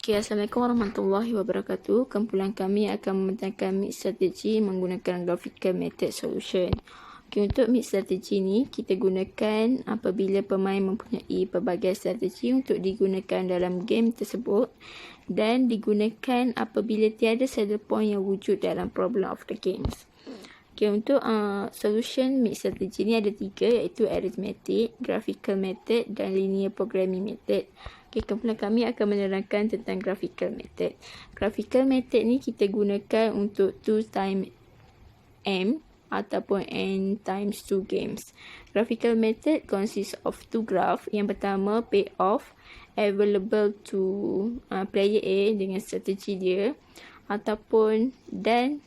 Okay, Assalamualaikum warahmatullahi wabarakatuh. Kumpulan kami akan membentangkan mix strategi menggunakan graphical method solution. Okay, untuk mix strategi ni kita gunakan apabila pemain mempunyai pelbagai strategi untuk digunakan dalam game tersebut dan digunakan apabila tiada saddle point yang wujud dalam problem of the games. Okay, untuk solution mix strategi ni ada 3, iaitu arithmetic, graphical method dan linear programming method. Okay, kumpulan kami akan menerangkan tentang graphical method. Graphical method ni kita gunakan untuk 2 times m ataupun n times 2 games. Graphical method consists of 2 graph. Yang pertama, payoff available to player A dengan strategi dia, ataupun dan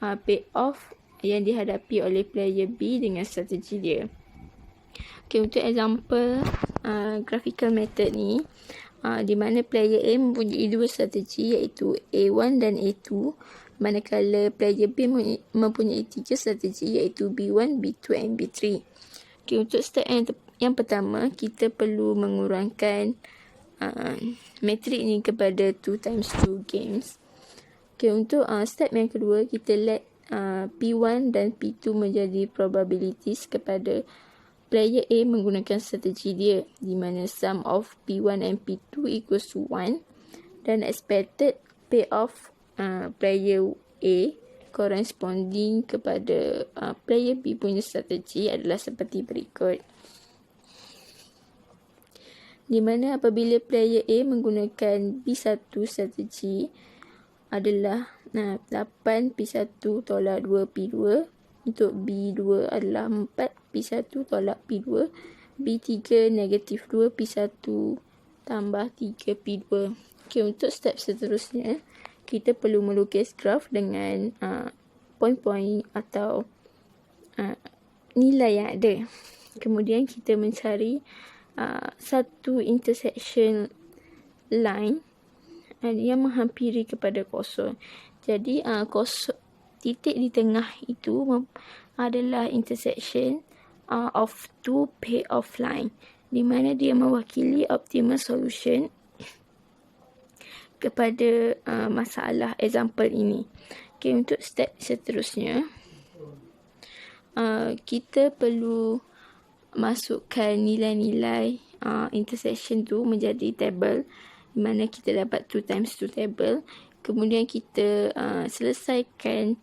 payoff yang dihadapi oleh player B dengan strategi dia. Okay, untuk example graphical method ni, di mana player A mempunyai 2 strategi iaitu A1 dan A2, manakala player B mempunyai 3 strategi iaitu B1, B2 dan B3. Okay, untuk step yang pertama, kita perlu mengurangkan matrik ni kepada 2 times 2 games. Okay, untuk step yang kedua, kita let P1 dan P2 menjadi probabilities kepada player A menggunakan strategi dia, di mana sum of P1 and P2 equals to 1 dan expected payoff player A corresponding kepada player B punya strategi adalah seperti berikut. Di mana apabila player A menggunakan B1 strategi adalah 8 P1 tolak 2 P2, untuk B2 adalah 4 P1 tolak P2, B3 negatif 2 P1 tambah 3 P2. Okay, untuk step seterusnya, kita perlu melukis graf dengan poin-poin atau nilai yang ada. Kemudian kita mencari satu intersection line yang menghampiri kepada kosong. Jadi titik di tengah itu adalah intersection of 2 payoff line, di mana dia mewakili optimal solution kepada masalah example ini. Okay, untuk step seterusnya, kita perlu masukkan nilai-nilai intersection tu menjadi table, di mana kita dapat 2 times 2 table. Kemudian kita selesaikan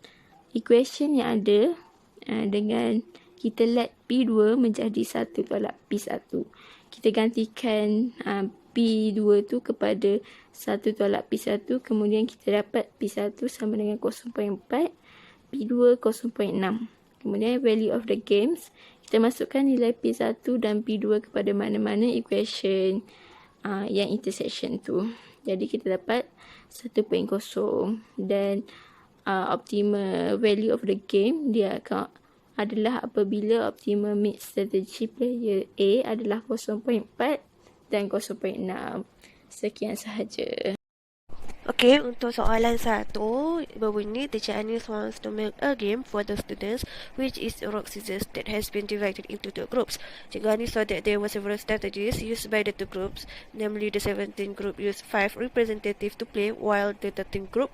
equation yang ada dengan kita let P2 menjadi 1 tolak P1. Kita gantikan P2 tu kepada 1 tolak P1. Kemudian kita dapat P1 sama dengan 0.4, P2 0.6. Kemudian value of the games, kita masukkan nilai P1 dan P2 kepada mana-mana equation yang intersection tu. Jadi kita dapat 1.0 dan optimal value of the game dia adalah apabila optimal mix strategy player A adalah 0.4 dan 0.6. Sekian sahaja. Okay, untuk soalan 1 berbunyi, Teacher Anis wants to make a game for the students which is rock scissors that has been divided into 2 groups. Cikgu Anis saw that there were several strategies used by the 2 groups, namely the 17 group used 5 representatives to play while the 13 group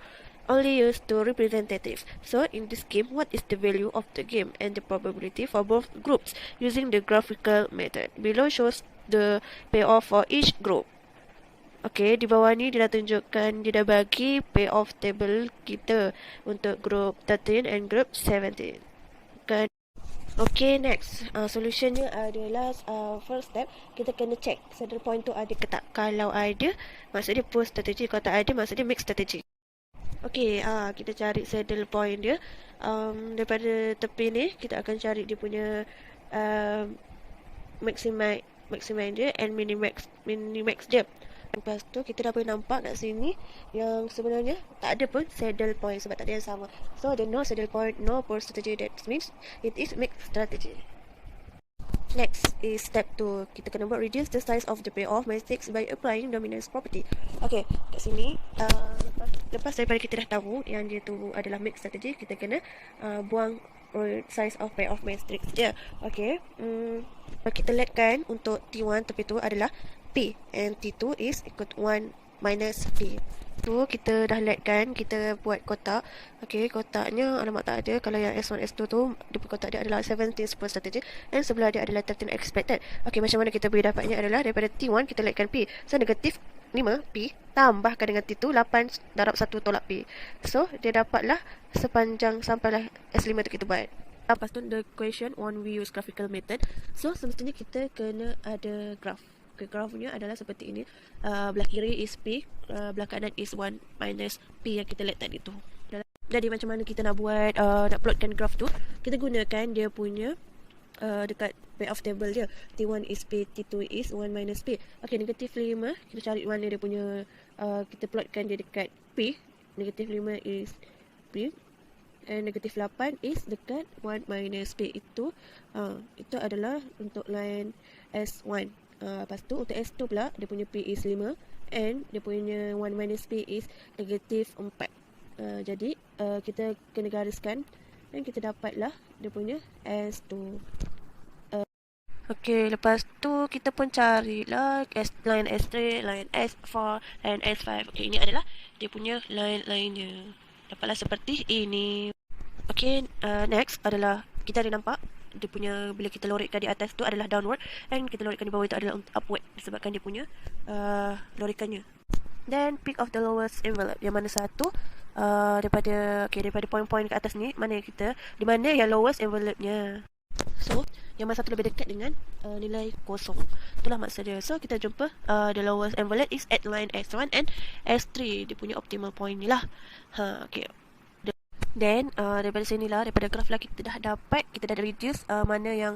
only used 2 representatives. So in this game, what is the value of the game and the probability for both groups using the graphical method? Below shows the payoff for each group. Okay, di bawah ni dia dah tunjukkan, dia dah bagi payoff table kita untuk group 13 and group 17. Kan? Okay, next. Solutionnya adalah first step, kita kena check saddle point tu ada ke tak. Kalau ada, maksud dia push strategi. Kalau tak ada, maksud dia mix strategi. Okay, kita cari saddle point dia. Daripada tepi ni, kita akan cari dia punya maximize dia and minimax dia. Lepas tu kita dah boleh nampak kat sini yang sebenarnya tak ada pun saddle point sebab tak ada yang sama. So ada no saddle point, no push strategy. That means it is mixed strategy. Next is step 2. Kita kena buat reduce the size of the payoff matrix by applying dominance property. Okay, kat sini lepas daripada kita dah tahu yang dia tu adalah mixed strategy, kita kena buang size of payoff matrix dia. Okay, kita letkan untuk T1 tepi tu adalah P and T2 is equal to 1 minus P. Tu kita dah let kan, kita buat kotak. Okay, kotaknya alamak tak ada. Kalau yang S1, S2 tu, dia kotak dia adalah 17 per strategy dan sebelah dia adalah 13 expected. Okay, macam mana kita boleh dapatnya adalah daripada T1 kita letkan P. So negatif 5 P tambahkan dengan T2 8 darab 1 tolak P. So dia dapatlah sepanjang sampailah S5 tu kita buat. Lepas tu the question on we use graphical method. So semestinya kita kena ada graph. Okay, grafnya adalah seperti ini. Belah kiri is P, belah kanan is 1 minus P yang kita let tadi tu. Jadi macam mana kita nak buat, nak plotkan graf tu, kita gunakan dia punya dekat payoff table dia. T1 is P, T2 is 1 minus P. Okay, negatif 5, kita cari mana dia punya, kita plotkan dia dekat P. Negatif 5 is P. And negatif 8 is dekat 1 minus P. Itu adalah untuk line S1. Lepas tu untuk S2 pula dia punya P is 5 and dia punya 1 minus P is negatif 4. Jadi kita kena gariskan dan kita dapatlah dia punya S2. Okay, lepas tu kita pun carilah line S3, line S4 dan S5. Okay, ini adalah dia punya line-linenya. Dapatlah seperti ini. Okay, next adalah kita ada nampak dia punya bila kita lorikkan di atas tu adalah downward and kita lorikkan di bawah itu adalah upward disebabkan dia punya lorikannya. Then pick of the lowest envelope, yang mana satu daripada poin-poin ke atas ni mana yang kita di mana yang lowest envelope-nya. So yang mana satu lebih dekat dengan nilai kosong. Itulah maksud dia. So kita jumpa the lowest envelope is at line S1 and S3. Dia punya optimal point ni lah. Okay. Then daripada sini lah, daripada graf lah kita dah dapat, kita dah reduce mana yang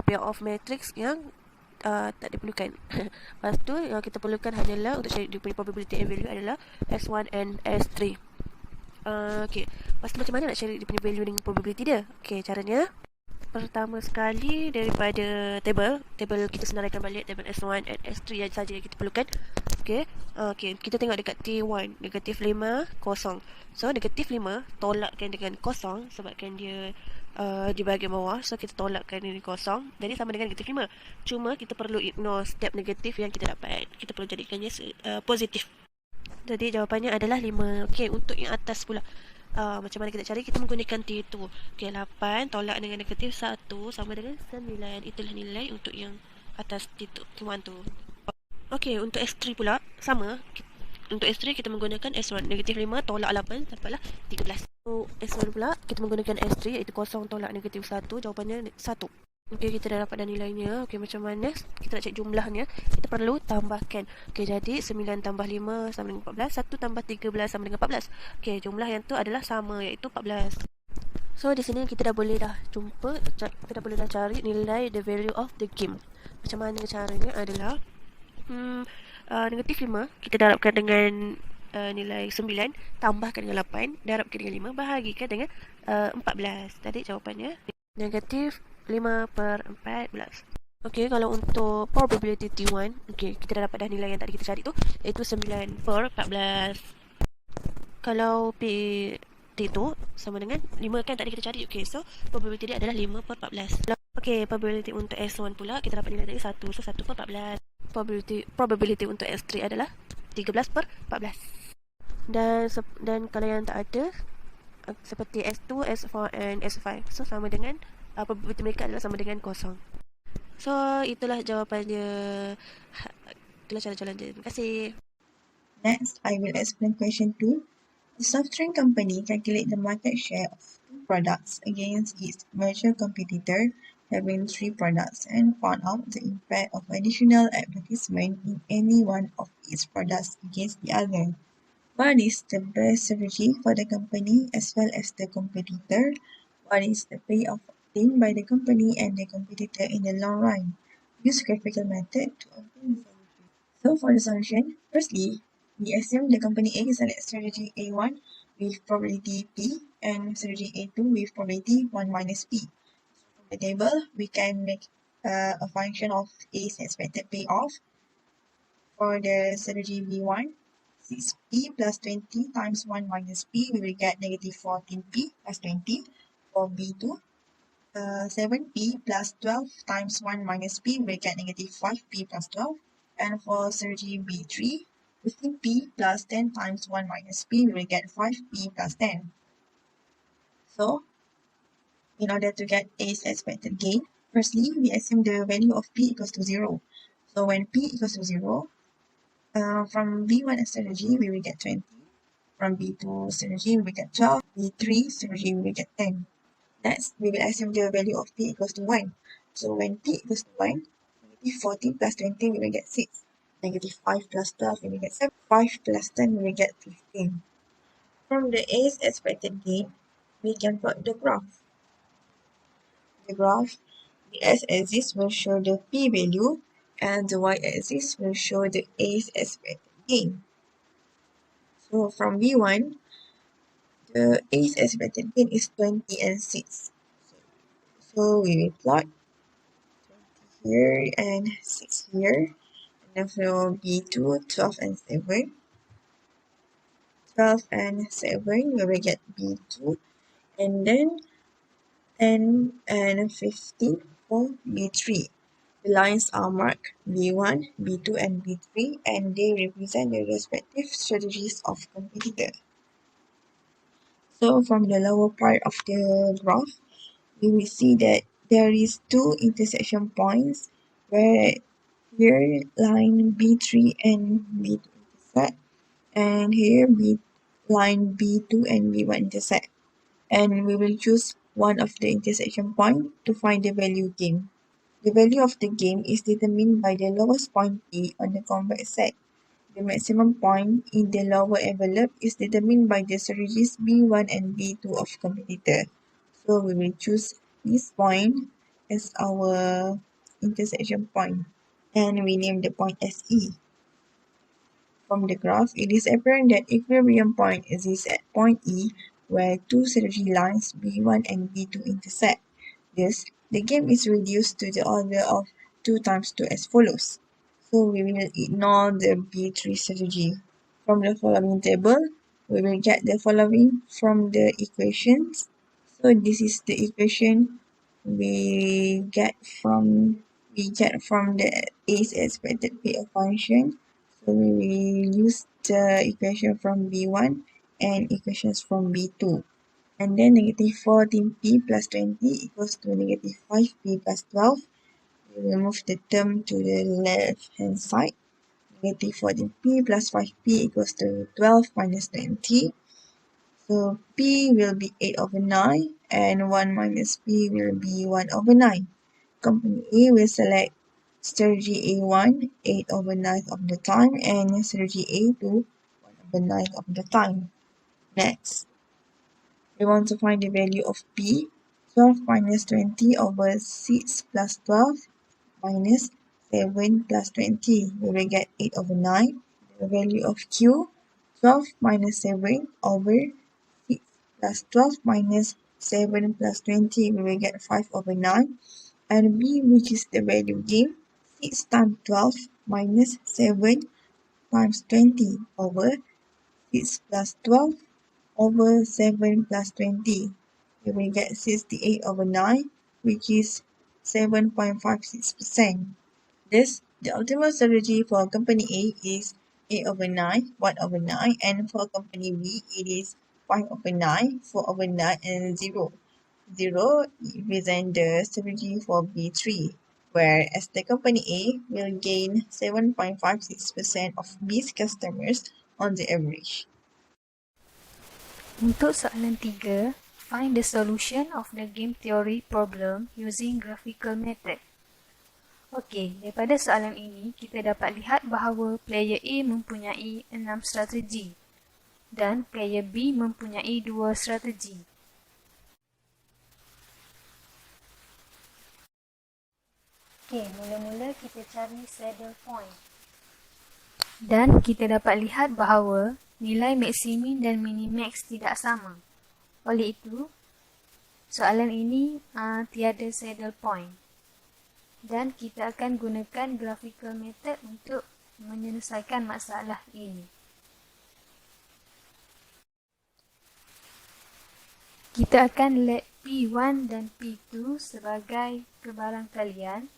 pair of matrix yang tak diperlukan. Lepas tu yang kita perlukan hanyalah untuk cari dia punya probability and value adalah S1 and S3. Okay, lepas tu macam mana nak cari dia punya value dengan probability dia? Okay, caranya pertama sekali daripada table kita senaraikan balik table S1 and S3 yang saja yang kita perlukan. Okay, kita tengok dekat T1 negatif 5 kosong. So negatif 5 tolakkan dengan kosong sebabkan dia di bahagian bawah. So kita tolakkan ini kosong, jadi sama dengan negatif 5. Cuma kita perlu ignore step negatif yang kita dapat. Kita perlu jadikannya positif. Jadi jawapannya adalah 5. Okay, untuk yang atas pula, macam mana kita cari? Kita menggunakan T2. Okay, 8 tolak dengan negatif 1 sama dengan 9. Itulah nilai untuk yang atas T1 tu. Okay, untuk S3 pula sama. Untuk S3 kita menggunakan S1 negatif 5 tolak 8 sampailah 13. Untuk S1 pula kita menggunakan S3 iaitu 0 tolak negatif 1. Jawapannya 1. Okay, kita dah dapat dah nilainya. Okay, macam mana kita nak cek jumlahnya? Kita perlu tambahkan. Okay, jadi 9 tambah 5 sama dengan 14. 1 tambah 13 sama dengan 14. Okay, jumlah yang tu adalah sama iaitu 14. So di sini kita dah boleh jumpa, kita dah boleh cari nilai the value of the game. Macam mana caranya adalah negatif 5 kita darabkan dengan nilai 9 tambahkan dengan 8 darabkan dengan 5 bahagikan dengan 14. Tadi jawapannya negatif 5 per 14. Okay, kalau untuk probability T1, okay, kita dah dapat dah nilai yang tadi kita cari tu, iaitu 9 per 14. Kalau T2 sama dengan 5 kan tadi kita cari. Okay, so probability dia adalah 5 per 14. Okay, probability untuk S1 pula kita dapat nilai tadi 1, so 1 per 14. Probability untuk S3 adalah 13 per 14. Dan kalau yang tak ada seperti S2, S4 and S5, so sama dengan probability mereka adalah sama dengan kosong. So itulah jawapannya. Itulah cara-cara dia. Terima kasih. Next, I will explain question 2. The soft drink company calculate the market share of two products against its major competitor having 3 products and found out the impact of additional advertisement in any one of its products against the other. What is the best strategy for the company as well as the competitor? What is the payoff obtained by the company and the competitor in the long run? Use graphical method to obtain the solution. So for the solution, firstly, we assume the company A select strategy A1 with probability P and strategy A2 with probability 1 minus P. From the table, we can make a function of A's expected payoff. For the strategy B1, 6P plus 20 times 1 minus P, we will get negative 14P plus 20. For B2, 7P plus 12 times 1 minus P, we will get negative 5P plus 12. And for strategy B3, 15p plus 10 times 1 minus p, we will get 5p plus 10. So, in order to get A's expected gain, firstly, we assume the value of p equals to 0. So, when p equals to 0, from B1 strategy, we will get 20. From B2 strategy, we will get 12. B3 strategy, we will get 10. Next, we will assume the value of p equals to 1. So, when p equals to 1, negative 14 plus 20, we will get 6. Negative 5 plus 12, we will get 7. 5 plus 10, we will get 15. From the A's expected gain, we can plot the graph. The graph, the x-axis will show the p-value and the y-axis will show the A's expected gain. So from V1, the A's expected gain is 20 and 6. So we will plot 20 here and 6 here. And then for B2, 12 and 7. 12 and 7, we will get B2. And then 10 and 15 for B3. The lines are marked B1, B2 and B3 and they represent the respective strategies of competitors. So from the lower part of the graph, we will see that there is two intersection points where here line B3 and B2 intersect and here line B2 and B1 intersect. And we will choose one of the intersection point to find the value gain. The value of the gain is determined by the lowest point P on the convex set. The maximum point in the lower envelope is determined by the strategies B1 and B2 of competitor. So we will choose this point as our intersection point and we name the point as E. From the graph, it is apparent that equilibrium point exists at point E where two strategy lines B1 and B2 intersect. Thus, the game is reduced to the order of 2 times 2 as follows. So we will ignore the B3 strategy. From the following table, we will get the following from the equations. So this is the equation we get from the A's expected payoff function. So we will use the equation from B1 and equations from B2. And then negative 14p plus 20 equals to negative 5p plus 12. We will move the term to the left hand side. Negative 14p plus 5p equals to 12 minus 20. So p will be 8 over 9 and 1 minus p will be 1 over 9. Company A will select strategy A1 8 over 9 of the time and strategy A2 1 over 9 of the time. Next, we want to find the value of P. 12 minus 20 over 6 plus 12 minus 7 plus 20. We will get 8 over 9. The value of Q. 12 minus 7 over 6 plus 12 minus 7 plus 20. We will get 5 over 9. And B, which is the value gain. 6 times 12 minus 7 times 20 over 6 plus 12 over 7 plus 20. We will get 68 over 9, which is 7.56%. Thus, the optimal strategy for company A is 8 over 9, 1 over 9, and for company B, it is 5 over 9, 4 over 9, and 0. 0 represents the strategy for B3, whereas the company A will gain 7.56% of B's customers on the average. Untuk soalan 3, find the solution of the game theory problem using graphical method. Okey, daripada soalan ini, kita dapat lihat bahawa player A mempunyai 6 strategi dan player B mempunyai 2 strategi. Okey, mula-mula kita cari saddle point. Dan kita dapat lihat bahawa nilai maksimin dan minimax tidak sama. Oleh itu, soalan ini tiada saddle point. Dan kita akan gunakan graphical method untuk menyelesaikan masalah ini. Kita akan let P1 dan P2 sebagai kebarangkalian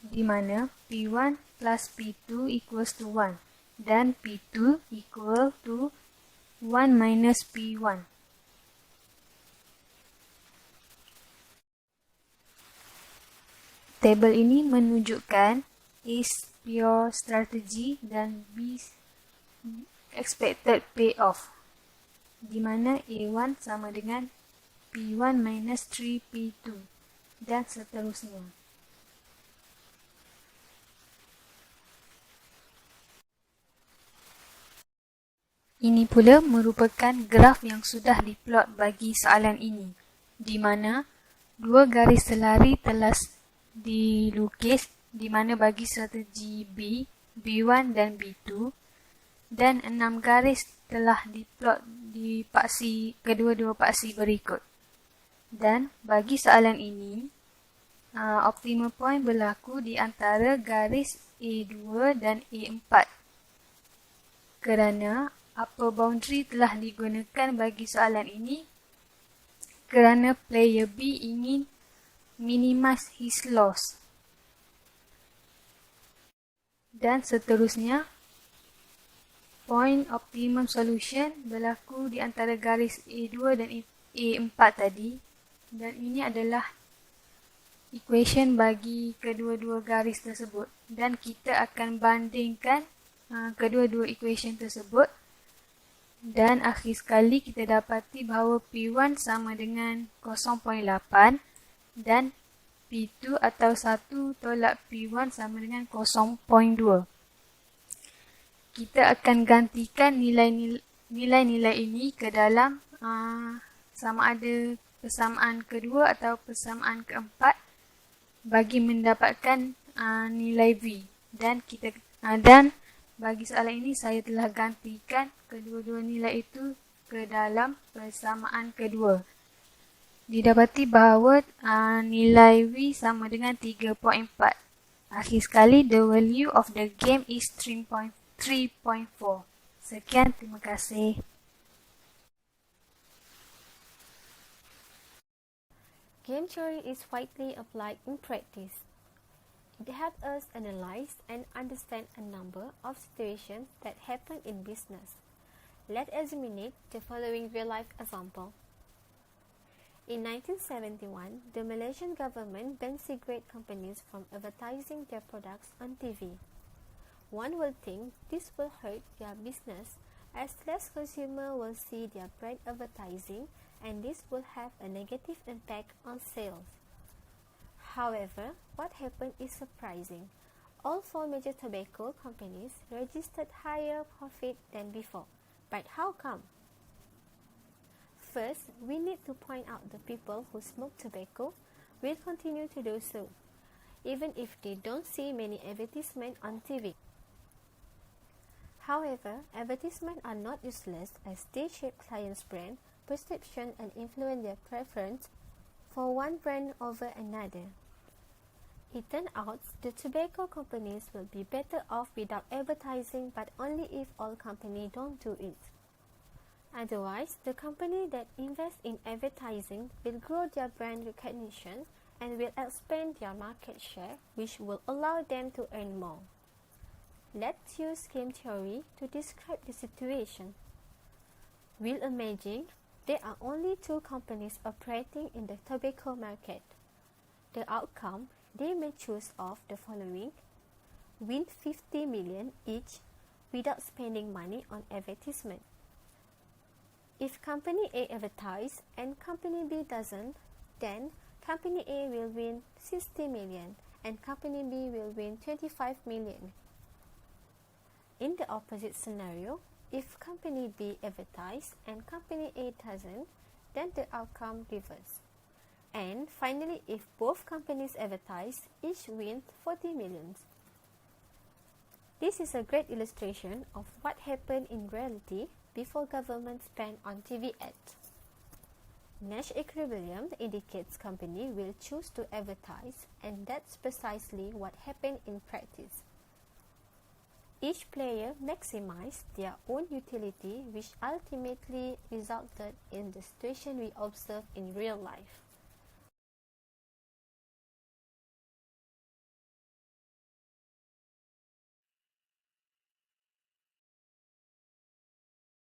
di mana P1 plus P2 equals to 1. dan P2 equal to 1 minus P1. Tabel ini menunjukkan A pure strategy dan B expected payoff, di mana A1 sama dengan P1 minus 3P2 dan seterusnya. Ini pula merupakan graf yang sudah diplot bagi soalan ini, di mana dua garis selari telah dilukis, di mana bagi strategi B, B1 dan B2, dan 6 garis telah diplot di kedua-dua paksi berikut. Dan bagi soalan ini, optimal point berlaku di antara garis A2 dan A4 kerana upper boundary telah digunakan bagi soalan ini kerana player B ingin minimize his loss. Dan seterusnya, point optimum solution berlaku di antara garis A2 dan A4 tadi, dan ini adalah equation bagi kedua-dua garis tersebut, dan kita akan bandingkan kedua-dua equation tersebut, dan akhir sekali kita dapati bahawa P1 sama dengan 0.8 dan P2 atau 1 tolak P1 sama dengan 0.2. Kita akan gantikan nilai-nilai ini ke dalam sama ada persamaan kedua atau persamaan keempat bagi mendapatkan nilai V. Dan bagi soalan ini saya telah gantikan kedua-dua nilai itu ke dalam persamaan kedua. Didapati bahawa nilai V sama dengan 3.4. Akhir sekali, the value of the game is 3.4. Sekian, terima kasih. Game theory is widely applied in practice. It helps us analyze and understand a number of situations that happen in business. Let's examine the following real-life example. In 1971, the Malaysian government banned cigarette companies from advertising their products on TV. One will think this will hurt their business as less consumers will see their brand advertising, and this will have a negative impact on sales. However, what happened is surprising. All four major tobacco companies registered higher profit than before. But how come? First, we need to point out the people who smoke tobacco will continue to do so, even if they don't see many advertisements on TV. However, advertisements are not useless as they shape clients' brand perception and influence their preference for one brand over another. It turns out the tobacco companies will be better off without advertising, but only if all companies don't do it. Otherwise, the company that invests in advertising will grow their brand recognition and will expand their market share, which will allow them to earn more. Let's use game theory to describe the situation. We'll imagine there are only two companies operating in the tobacco market. The outcome, they may choose of the following: win 50 million each without spending money on advertisement. If company A advertise and company B doesn't, then company A will win 60 million and company B will win 25 million. In the opposite scenario, if company B advertise and company A doesn't, then the outcome reverse. And finally, if both companies advertise, each wins 40 million. This is a great illustration of what happened in reality before government spent on TV ads. Nash equilibrium indicates company will choose to advertise, and that's precisely what happened in practice. Each player maximized their own utility, which ultimately resulted in the situation we observe in real life.